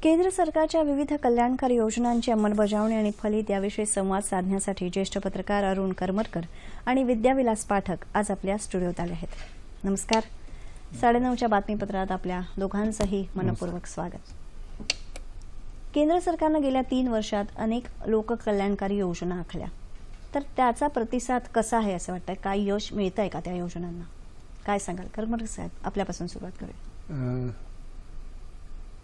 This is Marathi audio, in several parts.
केंद्र सरकारच्या विविध कल्याणकारी योजनांची अंमलबजावणी आणि फलित याविषयी संवाद साधण्यासाठी ज्येष्ठ पत्रकार अरुण करमरकर आणि विद्याविलास पाठक आज आपल्या स्टुडिओत आले आहेत. नमस्कार. 9:30च्या बातमीपत्रात आपल्या दोघांचंही मनपूर्वक स्वागत. केंद्र सरकारने गेल्या 3 वर्षात अनेक लोककल्याणकारी योजना आखल्या, तर त्याचा प्रतिसाद कसा आहे असं वाटतंय? काय यश मिळतंय का त्या योजनांना? काय सांगाल करमरकर साहेब? आपल्यापासून सुरुवात करूया.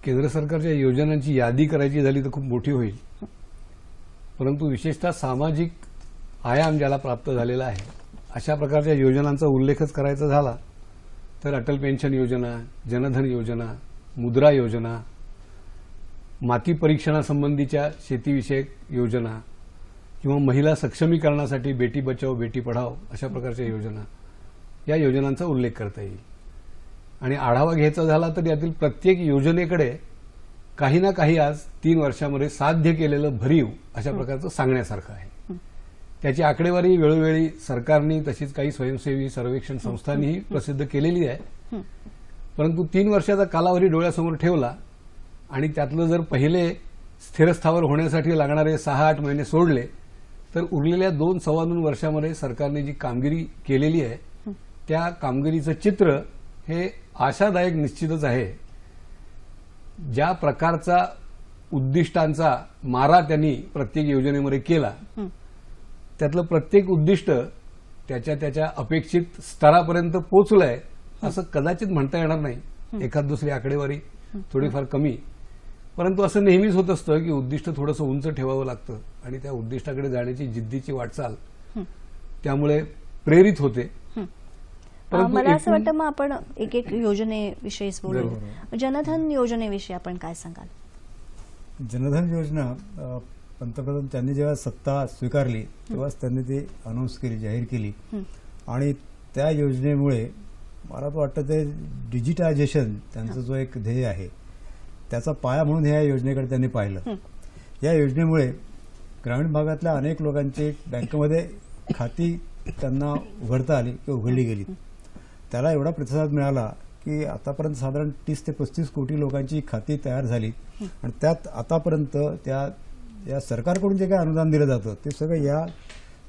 केंद्र सरकारच्या योजनांची यादी करायची झाली तर खूप मोठी होईल, परंतु विशेषतः सामाजिक आयाम ज्याला प्राप्त झालेला आहे अशा प्रकारच्या योजनांचा उल्लेखच करायचा झाला तर अटल पेन्शन योजना, जनधन योजना, मुद्रा योजना, माती परीक्षणासंबंधीच्या शेतीविषयक योजना किंवा महिला सक्षमीकरणासाठी बेटी बचाओ बेटी पढाओ अशा प्रकारच्या योजना, या योजनांचा उल्लेख करता येईल. आणि आढावा घ्यायचा झाला तर यातील प्रत्येक योजनेकडे काही ना काही आज 3 वर्षामध्ये साध्य केलेलं भरीव अशा प्रकारचं सांगण्यासारखं आहे. त्याची आकडेवारी वेळोवेळी सरकारने तशीच काही स्वयंसेवी सर्वेक्षण संस्थांनीही प्रसिद्ध केलेली आहे. परंतु 3 वर्षाचा कालावधी डोळ्यासमोर ठेवला आणि त्यातलं जर पहिले स्थिरस्थावर होण्यासाठी लागणारे 6-8 महिने सोडले तर उरलेल्या 2-2.25 वर्षामध्ये सरकारने जी कामगिरी केलेली आहे त्या कामगिरीचं चित्र हे आशादायक निश्चितच आहे. ज्या प्रकारचा उद्दिष्टांचा मारा त्यांनी प्रत्येक योजनेमध्ये केला त्यातलं प्रत्येक उद्दिष्ट त्याच्या अपेक्षित स्तरापर्यंत पोहोचलंय असं कदाचित म्हणता येणार नाही. एखाद दुसरी आकडेवारी थोडीफार कमी, परंतु असं नेहमीच होत असतं की उद्दिष्ट थोडंसं उंच ठेवावं लागतं आणि त्या उद्दिष्टाकडे जाण्याची जिद्दीची वाटचाल त्यामुळे प्रेरित होते. मला असं वाटतं मग आपण एक योजनेविषयीच बोलू. जनधन योजनेविषयी आपण काय सांगाल? जनधन योजना पंतप्रधान त्यांनी जेव्हा सत्ता स्वीकारली तेव्हाच त्यांनी ती अनाऊन्स केली, जाहीर केली. आणि त्या योजनेमुळे मला वाटतं ते डिजिटायझेशन त्यांचं जो एक ध्येय आहे त्याचा पाया म्हणून या योजनेकडे त्यांनी पाहिलं. या योजनेमुळे ग्रामीण भागातल्या अनेक लोकांची बँकेमध्ये खाती त्यांना उघडता आली किंवा उघडली गेली. त्याला एवढा प्रतिसाद मिळाला की आतापर्यंत साधारण 30 ते 35 कोटी लोकांची खाती तयार झाली आणि त्यात आतापर्यंत या सरकारकडून जे काही अनुदान दिलं जातं ते सगळं या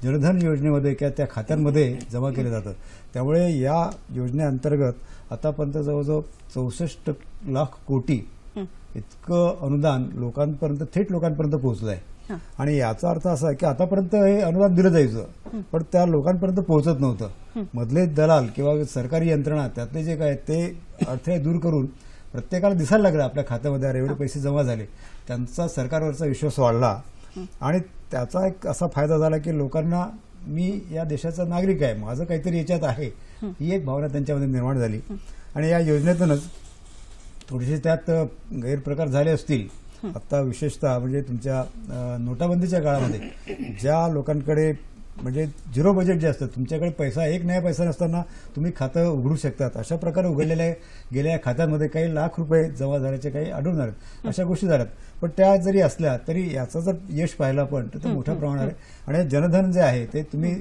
जनधन योजनेमध्ये किंवा त्या खात्यांमध्ये जमा केलं जातं. त्यामुळे या योजनेअंतर्गत आतापर्यंत जवळजवळ 64 लाख कोटी इतकं अनुदान लोकांपर्यंत, थेट लोकांपर्यंत पोहोचलं आहे. आणि याचा अर्थ असा आहे की आतापर्यंत हे अनुदान दिलं जायचं पण त्या लोकांपर्यंत पोहोचत नव्हतं. मधले दलाल किंवा सरकारी यंत्रणा त्यातले जे काय ते अडथळे दूर करून प्रत्येकाला दिसायला लागलं आपल्या खात्यामध्ये एवढे पैसे जमा झाले. त्यांचा सरकारवरचा विश्वास वाढला आणि त्याचा एक असा फायदा झाला की लोकांना मी या देशाचा नागरिक आहे, माझं काहीतरी याच्यात आहे, ही एक भावना त्यांच्यामध्ये निर्माण झाली. आणि या योजनेतूनच थोडेसे त्यात गैरप्रकार झाले असतील. आता विशेषतः म्हणजे तुमच्या नोटाबंदीच्या काळामध्ये ज्या लोकांकडे म्हणजे 0 बजेट जे असतं, तुमच्याकडे पैसा 1 नया पैसा नसताना तुम्ही खातं उघडू शकतात, अशा प्रकारे उघडलेल्या गेल्या खात्यांमध्ये काही लाख रुपये जमा झाल्याचे काही आढळून आले. अशा गोष्टी झाल्यात. पण त्या जरी असल्या तरी याचा जर यश पाहिलं आपण तर ते मोठ्या प्रमाणात आहे. आणि जनधन जे आहे ते तुम्ही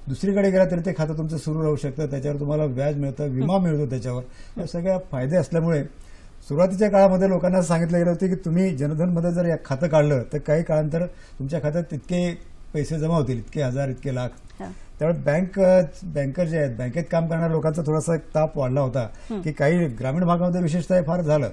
दुसरीकडे गेला तरी ते खातं तुमचं सुरू राहू शकतं, त्याच्यावर तुम्हाला व्याज मिळतं, विमा मिळतो त्याच्यावर. या सगळ्या फायदे असल्यामुळे सुरुवातीच्या काळामध्ये लोकांना सांगितलं गेलं होतं की तुम्ही जनधनमध्ये जर खातं काढलं तर काही काळानंतर तुमच्या खात्यात तितके पैसे जमा होतील, इतके हजार, इतके लाख. त्यामुळे बँकर जे आहेत, बँकेत काम करणाऱ्या लोकांचा थोडासा एक ताप वाढला होता की काही ग्रामीण भागामध्ये विशेषतः फार झालं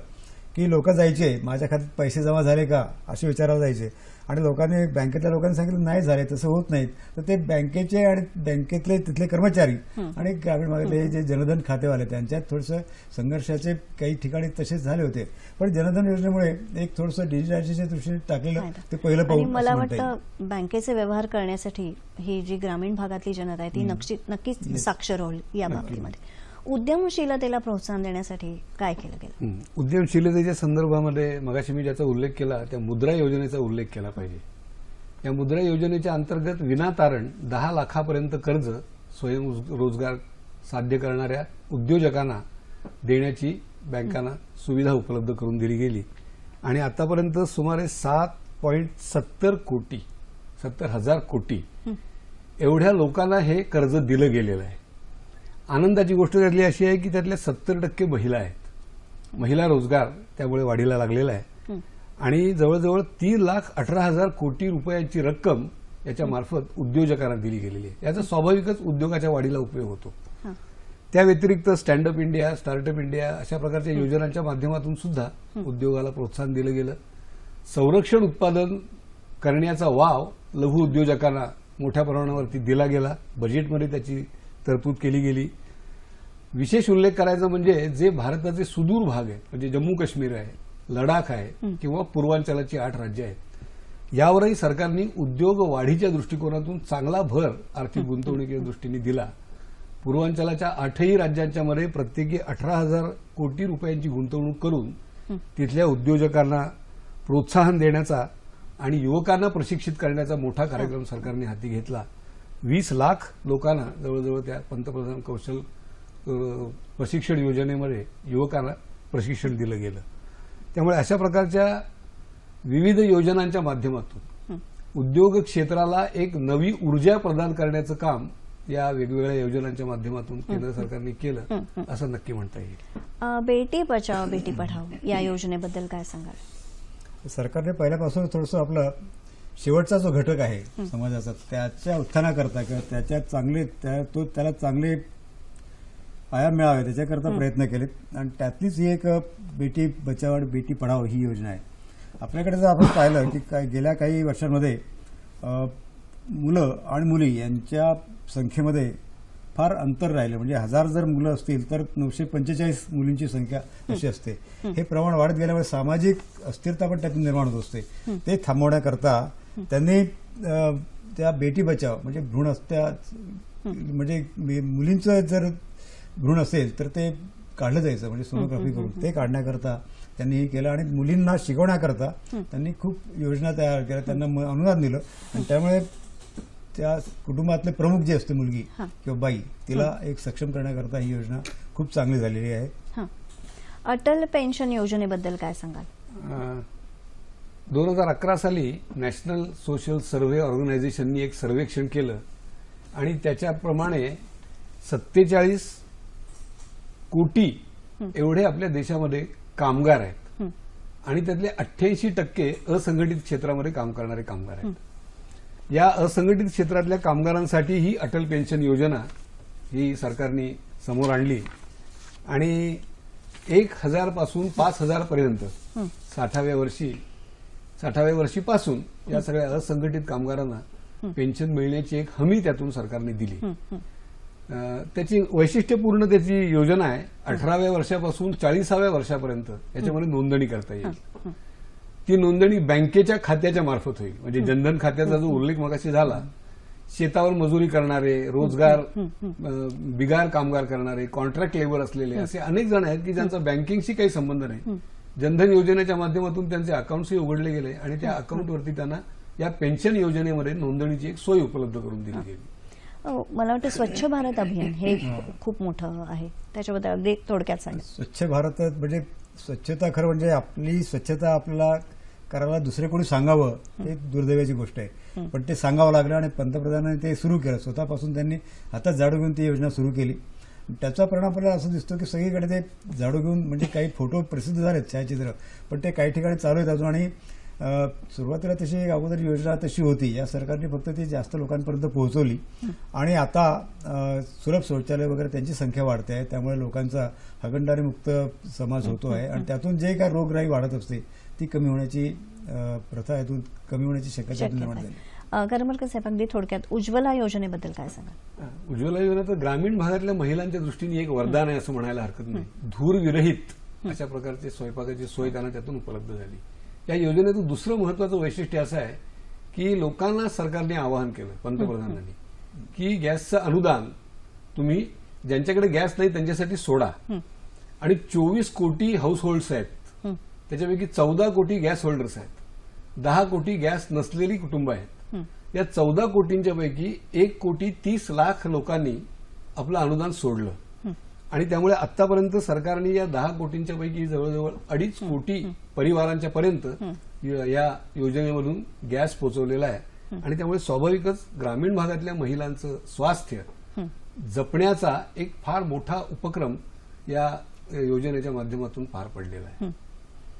की लोक जायचे माझ्या खात्यात पैसे जमा झाले का असे विचारायला जायचे. आणि लोकांनी, बँकेतल्या लोकांनी सांगितलं नाही झाले, तसं होत नाहीत. तर ते बँकेचे आणि बँकेतले तिथले कर्मचारी आणि ग्रामीण भागातले जे जनधन खातेवाले त्यांच्यात थोडंसं संघर्षाचे काही ठिकाणी तसेच झाले होते. पण जनधन योजनेमुळे एक थोडंसं डिजिटायझेशनच्या दृष्टीने टाकलेलं ते पहिलं पाऊल. मला वाटतं बँकेचे व्यवहार करण्यासाठी ही जी ग्रामीण भागातली जनता आहे ती नक्कीच साक्षर होईल या बाबतीमध्ये. उद्यमशीलतेला प्रोत्साहन देण्यासाठी काय केलं गेलं? उद्यमशीलतेच्या संदर्भामध्ये मगाशी मी ज्याचा उल्लेख केला त्या मुद्रा योजनेचा उल्लेख केला पाहिजे. या मुद्रा योजनेच्या अंतर्गत विनातारण 10 लाखापर्यंत कर्ज स्वयंरोजगार साध्य करणाऱ्या उद्योजकांना देण्याची बँकांना सुविधा उपलब्ध करून दिली गेली. आणि आतापर्यंत सुमारे 7.70 कोटी, 70,000 कोटी एवढ्या लोकांना हे कर्ज दिलं गेलेलं आहे. आनंदाची गोष्ट त्यातली अशी आहे की त्यातल्या 70% महिला आहेत. महिला रोजगार त्यामुळे वाढीला लागलेला आहे. आणि जवळजवळ 3,18,000 कोटी रुपयांची रक्कम याच्या मार्फत उद्योजकांना दिली गेलेली आहे. याचा स्वाभाविकच उद्योगाच्या वाढीला उपयोग होतो. त्या व्यतिरिक्त स्टँडअप इंडिया, स्टार्टअप इंडिया अशा प्रकारच्या योजनांच्या माध्यमातून सुद्धा उद्योगाला प्रोत्साहन दिलं गेलं. संरक्षण उत्पादन करण्याचा वाव लघु उद्योजकांना मोठ्या प्रमाणावरती दिला गेला. बजेटमध्ये त्याची तरतूद केली गेली. विशेष उल्लेख करायचा म्हणजे जे भारताचे सुदूर भाग आहेत, म्हणजे जम्मू काश्मीर आहे, लडाख आहे किंवा पूर्वांचलाची 8 राज्य आहेत, यावरही सरकारने उद्योग वाढीच्या दृष्टिकोनातून चांगला भर आर्थिक गुंतवणुकीच्या दृष्टीने दिला. पूर्वांचलाच्या 8ही राज्यांच्या मध्ये प्रत्येकी 18,000 कोटी रुपयांची गुंतवणूक करून तिथल्या उद्योजकांना प्रोत्साहन देण्याचा आणि युवकांना प्रशिक्षित करण्याचा मोठा कार्यक्रम सरकारने हाती घेतला. 20 लाख लोकांना जवळजवळ त्या पंतप्रधान कौशल प्रशिक्षण योजनेमध्ये युवकांना प्रशिक्षण दिलं गेलं. त्यामुळे अशा प्रकारच्या विविध योजनांच्या माध्यमातून उद्योग क्षेत्राला एक नवी ऊर्जा प्रदान करण्याचं काम या वेगवेगळ्या योजनांच्या माध्यमातून केंद्र सरकारने केलं असं नक्की म्हणता येईल. बेटी बचाओ बेटी पढाओ या योजनेबद्दल काय सांगाल? सरकारने पहिल्यापासून थोडंसं आपलं शेवटचा जो घटक आहे समाजाचा त्याच्या उत्थानाकरता किंवा त्याला चांगले आयाम मिळावे त्याच्याकरता प्रयत्न केलेत आणि त्यातलीच ही एक बेटी बचाओ आणि बेटी पढाओ ही योजना आहे. आपल्याकडे जर आपण पाहिलं की गेल्या काही वर्षांमध्ये मुलं आणि मुली यांच्या संख्येमध्ये फार अंतर राहिलं. म्हणजे 1000 जर मुलं असतील तर 945 मुलींची संख्या अशी असते. हे प्रमाण वाढत गेल्यामुळे सामाजिक अस्थिरता पण त्यातून निर्माण होत असते. ते थांबवण्याकरता त्यांनी त्या बेटी बचाव म्हणजे भ्रूण हत्या म्हणजे मुलींचं जर भ्रूण असेल तर ते काढलं जायचं म्हणजे सोनोग्राफी करून ते काढण्याकरता त्यांनी हे केलं आणि मुलींना शिकवण्याकरता त्यांनी खूप योजना तयार केल्या. त्यांना अनुदान दिलं आणि त्यामुळे त्या कुटुंबातले प्रमुख जे असते मुलगी किंवा बाई तिला एक सक्षम करण्याकरता ही योजना खूप चांगली झालेली आहे. अटल पेन्शन योजनेबद्दल काय सांगाल? 2011 साली नॅशनल सोशल सर्व्हे ऑर्गनायझेशननी एक सर्वेक्षण केलं आणि त्याच्याप्रमाणे 47 कोटी एवढे आपल्या देशामध्ये कामगार आहेत आणि त्यातले 88% असंघटित क्षेत्रामध्ये काम करणारे कामगार आहेत. या असंघटित क्षेत्रातल्या कामगारांसाठी ही अटल पेन्शन योजना ही सरकारने समोर आणली आणि 1,000 पासून 5,000 पर्यंत 60व्या वर्षीपासून या सगळ्या असंघटित कामगारांना पेन्शन मिळण्याची एक हमी त्यातून सरकारने दिली. त्याची वैशिष्ट्यपूर्ण त्याची योजना आहे 18व्या वर्षापासून 40व्या वर्षापर्यंत याच्यामध्ये नोंदणी करता येईल. ती नोंदणी बँकेच्या खात्याच्या मार्फत होईल. म्हणजे जनधन खात्याचा जो उल्लेख मगाशी झाला, शेतावर मजुरी करणारे, रोजगार बिगार कामगार करणारे, कॉन्ट्रॅक्ट लेबर असलेले असे अनेक जण आहेत की ज्यांचा बँकिंगशी काही संबंध नाही. जनधन योजनेच्या माध्यमातून त्यांचे अकाउंट्सही उघडले गेले आणि त्या अकाउंटवरती त्यांना या पेन्शन योजनेमध्ये नोंदणीची एक सोय उपलब्ध करून दिली गेली. मला वाटतं स्वच्छ भारत अभियान हे खूप मोठं आहे, त्याच्याबद्दल अगदी थोडक्यात सांगा. स्वच्छ भारत म्हणजे स्वच्छता खरं म्हणजे आपली स्वच्छता आपल्याला करायला दुसरे कोणी सांगावं हे दुर्दैवाची गोष्ट आहे. पण ते सांगावं लागलं आणि पंतप्रधानांनी ते सुरू केलं. स्वतःपासून त्यांनी हातात झाडू घेऊन ती योजना सुरू केली. त्याचा परिणाम आपल्याला असं दिसतो की सगळीकडे ते झाडू घेऊन म्हणजे काही फोटो प्रसिद्ध झालेत छायाचित्र, पण ते काही ठिकाणी चालू आहेत अजून. आणि सुरुवातीला तशी अगोदर योजना तशी होती, या सरकारने फक्त ती जास्त लोकांपर्यंत पोहोचवली आणि आता सुलभ शौचालय वगैरे त्यांची संख्या वाढते आहे. त्यामुळे लोकांचा हागणदारी मुक्त समाज होतो आहे आणि त्यातून जे काय रोगराई वाढत असते ती कमी होण्याची प्रथा यातून कमी होण्याची शक्यता निर्माण झाली. करमरकर साहेब अगदी थोडक्यात उज्ज्वला योजनेबद्दल काय सांगा? उज्ज्वला योजना तर ग्रामीण भागातल्या महिलांच्या दृष्टीने एक वरदान आहे असं म्हणायला हरकत नाही. धूर विरहित अशा प्रकारची स्वयंपाकाची सोय त्यांना त्यातून उपलब्ध झाली. या योजनेचं दुसरं महत्वाचं वैशिष्ट्य असं आहे की लोकांना सरकारने आवाहन केलं पंतप्रधानांनी की गॅसचं अनुदान तुम्ही ज्यांच्याकडे गॅस नाही त्यांच्यासाठी सोडा. आणि 24 कोटी हाऊस होल्ड्स आहेत, त्याच्यापैकी 14 कोटी गॅस होल्डर्स आहेत, 10 कोटी गॅस नसलेली कुटुंब आहेत. या 14 कोटींच्या पैकी 1,30,00,000 लोकांनी आपलं अनुदान सोडलं आणि त्यामुळे आतापर्यंत सरकारने या 10 कोटींच्या पैकी जवळजवळ 2.5 कोटी परिवारांच्या पर्यंत या योजनेमधून गॅस पोहोचवलेला आहे. आणि त्यामुळे स्वाभाविकच ग्रामीण भागातल्या महिलांचं स्वास्थ्य जपण्याचा एक फार मोठा उपक्रम या योजनेच्या माध्यमातून पार पडलेला आहे.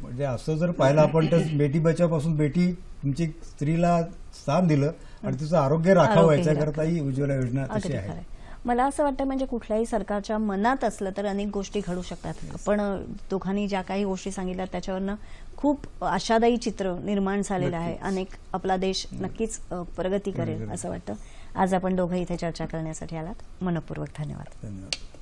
म्हणजे असं जर पाहिलं आपण तर बेटी बचाव पासून बेटी तुमची स्त्रीला स्थान दिलं आणि तिचं आरोग्य राखावं आरोग्य याच्याकरता ही उज्ज्वला योजना तशी अगदी आहे. खरंय. मला असं वाटतं म्हणजे कुठल्याही सरकारच्या मनात असलं तर अनेक गोष्टी घडू शकतात. आपण दोघांनी ज्या काही गोष्टी सांगितल्या त्याच्यावरनं खूप आशादायी चित्र निर्माण झालेलं आहे. अनेक आपला देश नक्कीच प्रगती करेल असं वाटतं. आज आपण दोघं इथे चर्चा करण्यासाठी आलात. मनपूर्वक धन्यवाद. धन्यवाद.